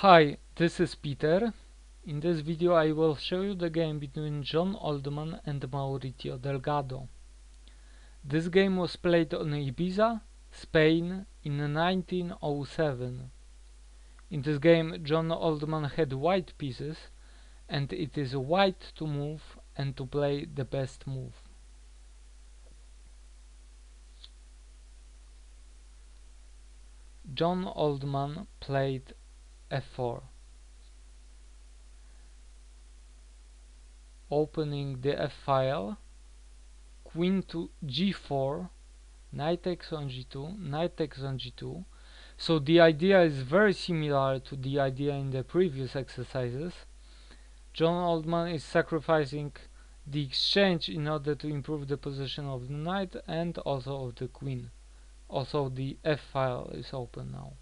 Hi, this is Peter. In this video I will show you the game between John Oldman and Mauricio Delgado. This game was played on Ibiza, Spain in 1907. In this game John Oldman had white pieces and it is white to move and to play the best move. John Oldman played f4. Opening the f-file, queen to g4, knight takes on g2, knight takes on g2. So the idea is very similar to the idea in the previous exercises. John Oldman is sacrificing the exchange in order to improve the position of the knight and also of the queen. Also the f-file is open now.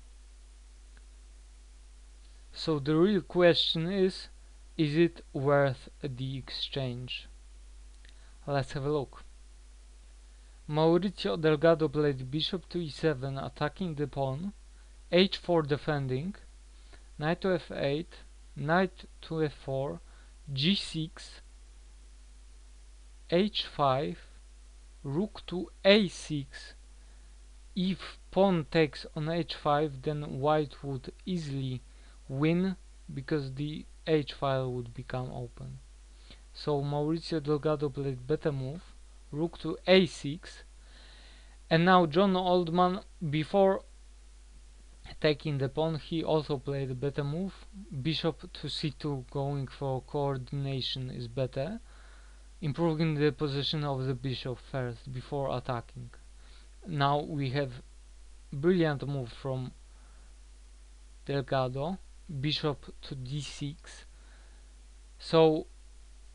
So the real question is it worth the exchange? Let's have a look. Mauricio Delgado played bishop to e7 attacking the pawn, h4 defending, knight to f8, knight to f4, g6, h5, rook to a6. If pawn takes on h5, then white would easily win because the h-file would become open. So Mauricio Delgado played better move, rook to a6, and now John Oldman, before taking the pawn, he also played a better move, bishop to c2. Going for coordination is better, improving the position of the bishop first before attacking. Now we have brilliant move from Delgado, bishop to d6. So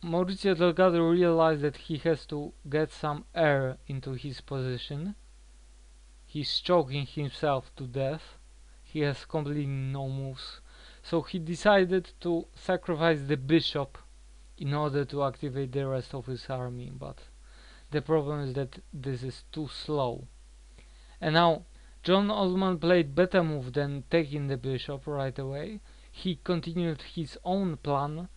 Mauricio Delgado realized that he has to get some air into his position. He's choking himself to death. He has completely no moves. So he decided to sacrifice the bishop in order to activate the rest of his army, but the problem is that this is too slow. And now John Oldman played better move than taking the bishop right away. He continued his own plan.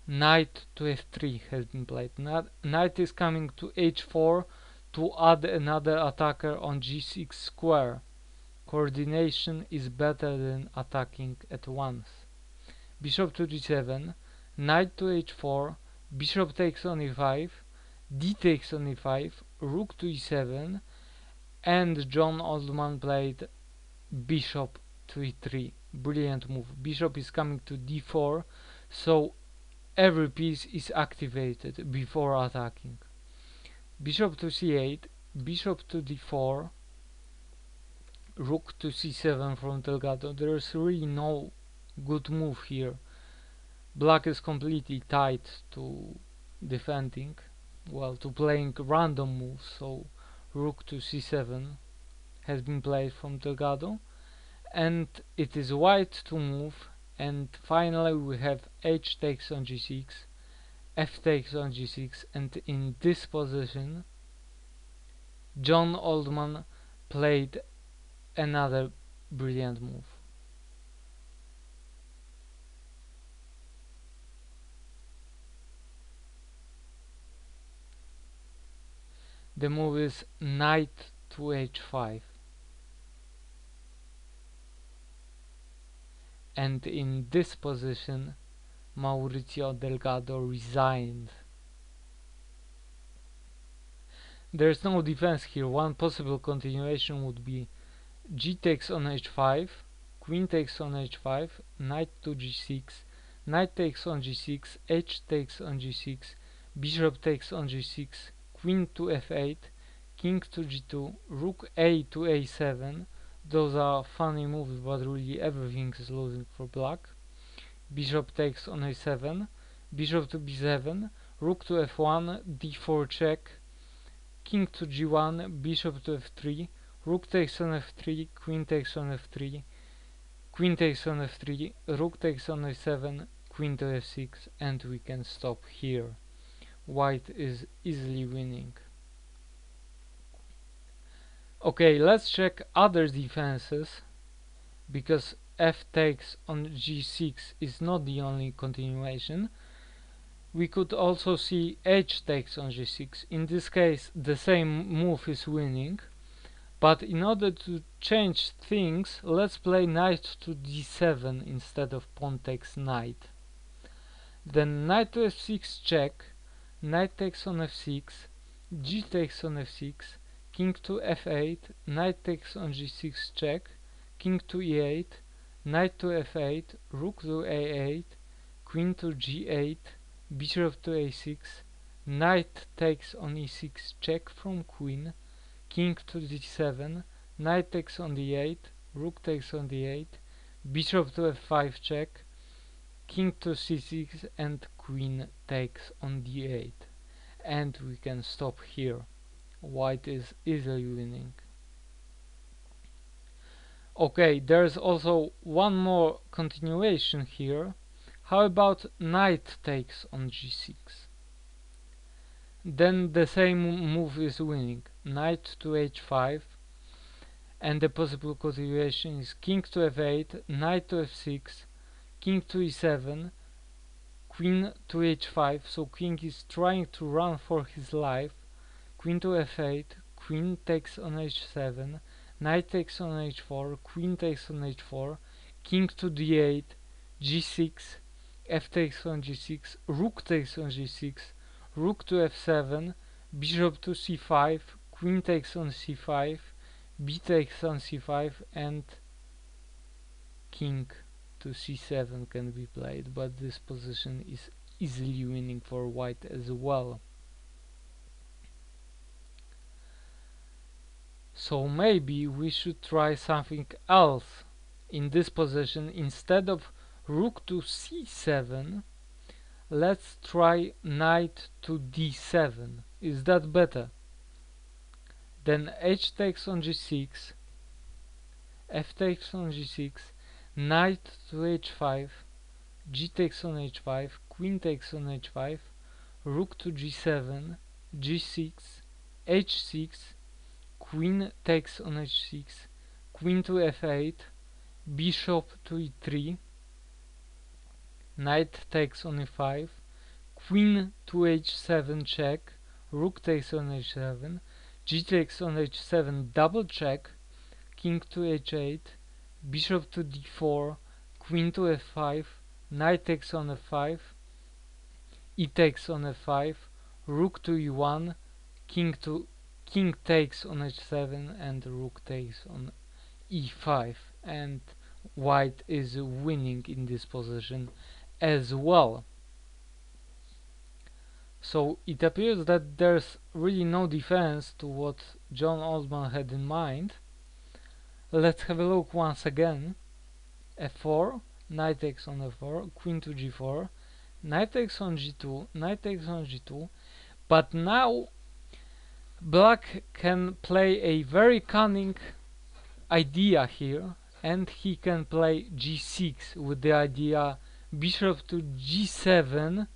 Knight to f3 has been played. Knight is coming to h4 to add another attacker on g6 square. Coordination is better than attacking at once. Bishop to g7, knight to h4, bishop takes on e5, d takes on e5, rook to e7, and John Oldman played bishop to e3. Brilliant move. Bishop is coming to d4, so every piece is activated before attacking. Bishop to c8, bishop to d4, rook to c7 from Delgado. There is really no good move here. Black is completely tied to defending, well, to playing random moves, so rook to c7 has been played from Delgado, and it is white to move, and finally we have h takes on g6, f takes on g6, and in this position John Oldman played another brilliant move. The move is knight to h5, and in this position Mauricio Delgado resigned. There is no defense here. One possible continuation would be g takes on h5, queen takes on h5, knight to g6, knight takes on g6, h takes on g6, bishop takes on g6, queen to f8, king to g2, rook a to a7. Those are funny moves, but really everything is losing for black. Bishop takes on a7, bishop to b7, rook to f1, d4 check, king to g1, bishop to f3, rook takes on f3, queen takes on f3, queen takes on f3, rook takes on a7, queen to f6, and we can stop here. White is easily winning. Okay, let's check other defenses, because f takes on g6 is not the only continuation. We could also see h takes on g6. In this case, the same move is winning. But in order to change things, let's play knight to d7 instead of pawn takes knight. Then knight to f6 check, knight takes on f6, g takes on f6, king to f8, knight takes on g6 check, king to e8, knight to f8, rook to a8, queen to g8, bishop to a6, knight takes on e6 check from queen, king to d7, knight takes on d8, rook takes on d8, bishop to f5 check, king to c6, and queen takes on d8. And we can stop here. White is easily winning. Okay, there's also one more continuation here. How about knight takes on g6? Then the same move is winning. Knight to h5, and the possible continuation is king to f8, knight to f6, king to e7, queen to h5, so king is trying to run for his life, queen to f8, queen takes on h7, knight takes on h4, queen takes on h4, king to d8, g6, f takes on g6, rook takes on g6, rook to f7, bishop to c5, queen takes on c5, b takes on c5, and king to c7 can be played, but this position is easily winning for white as well. So maybe we should try something else in this position. Instead of rook to c7, let's try knight to d7. Is that better? Then h takes on g6, f takes on g6, knight to h5, g takes on h5, queen takes on h5, rook to g7, g6, h6, queen takes on h6, queen to f8, bishop to e3, knight takes on e5, queen to h7 check, rook takes on h7, g takes on h7 double check, king to h8, bishop to d4, queen to f5, knight takes on f5, e takes on f5, rook to e1, king takes on h7, and rook takes on e5, and white is winning in this position as well. So it appears that there's really no defense to what John Oldman had in mind. Let's have a look once again. f4, knight takes on f4, queen to g4, knight takes on g2, knight takes on g2, but now black can play a very cunning idea here, and he can play g6 with the idea bishop to g7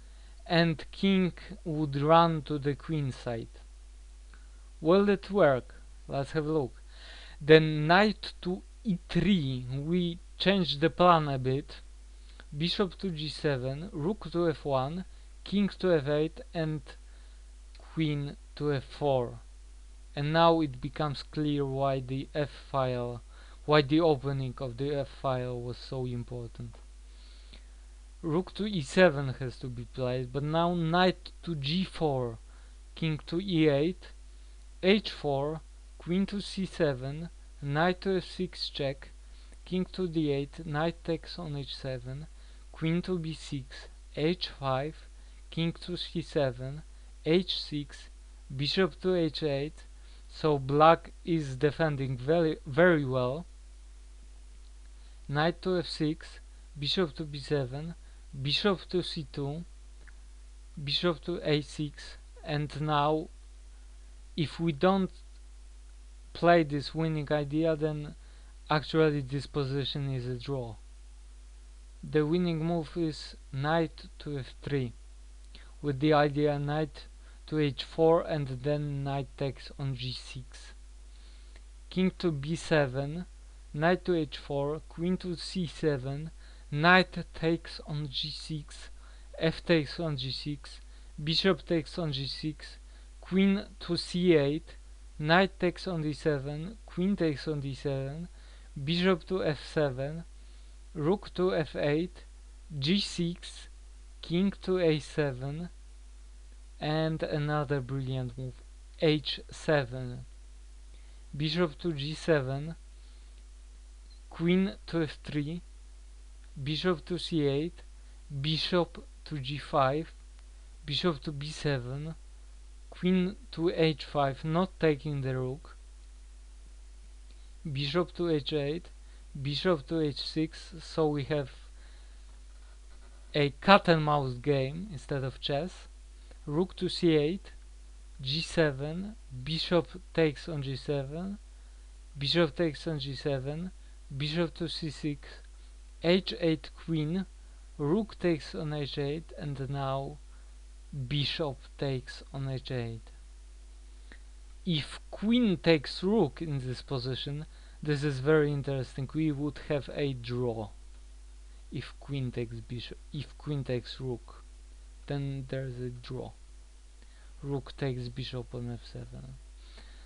and king would run to the queen side. Will it work? Let's have a look. Then knight to e3, we change the plan a bit. Bishop to g7, rook to f1, king to f8, and queen to f4. And now it becomes clear why the opening of the f file was so important. Rook to e7 has to be played, but now knight to g4, king to e8, h4, queen to c7, knight to f6 check, king to d8, knight takes on h7, queen to b6, h5, king to c7, h6, bishop to h8. So black is defending very well. Knight to f6, bishop to b7, bishop to c2, bishop to a6, and now if we don't play this winning idea, then actually this position is a draw. The winning move is knight to f3 with the idea knight to h4 and then knight takes on g6, king to b7, knight to h4, queen to c7, knight takes on g6, f takes on g6, bishop takes on g6, queen to c8, knight takes on d7, queen takes on d7, bishop to f7, rook to f8, g6, king to a7, and another brilliant move, h7, bishop to g7, queen to f3, bishop to c8, bishop to g5, bishop to b7, queen to h5, not taking the rook, bishop to h8, bishop to h6, so we have a cat and mouse game instead of chess, rook to c8, g7, bishop takes on g7, bishop takes on g7, bishop to c6, h8 queen, rook takes on h8, and now bishop takes on h8. If queen takes rook in this position, this is very interesting. We would have a draw. If queen takes bishop, if queen takes rook, then there's a draw. Rook takes bishop on f7.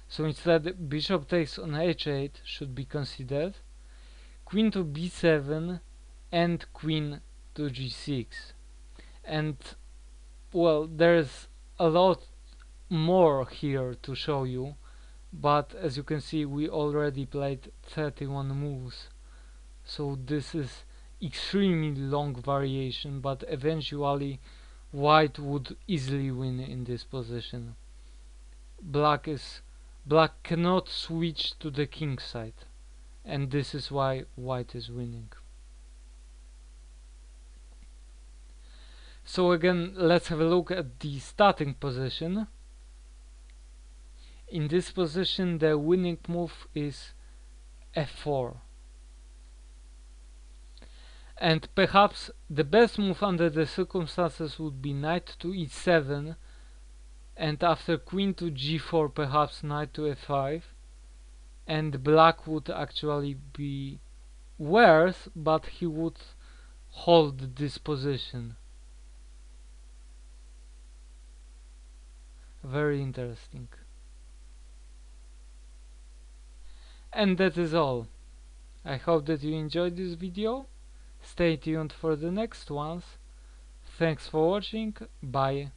So instead, bishop takes on h8 should be considered, queen to b7, and queen to g6. And well, there's a lot more here to show you, but as you can see, we already played 31 moves, so this is extremely long variation, but eventually white would easily win in this position. Black cannot switch to the king side, and this is why white is winning. So again, let's have a look at the starting position. In this position, the winning move is f4. And perhaps the best move under the circumstances would be knight to e7, and after queen to g4, perhaps knight to f5, and black would actually be worse, but he would hold this position. Very interesting. And that is all. I hope that you enjoyed this video. Stay tuned for the next ones. Thanks for watching. Bye.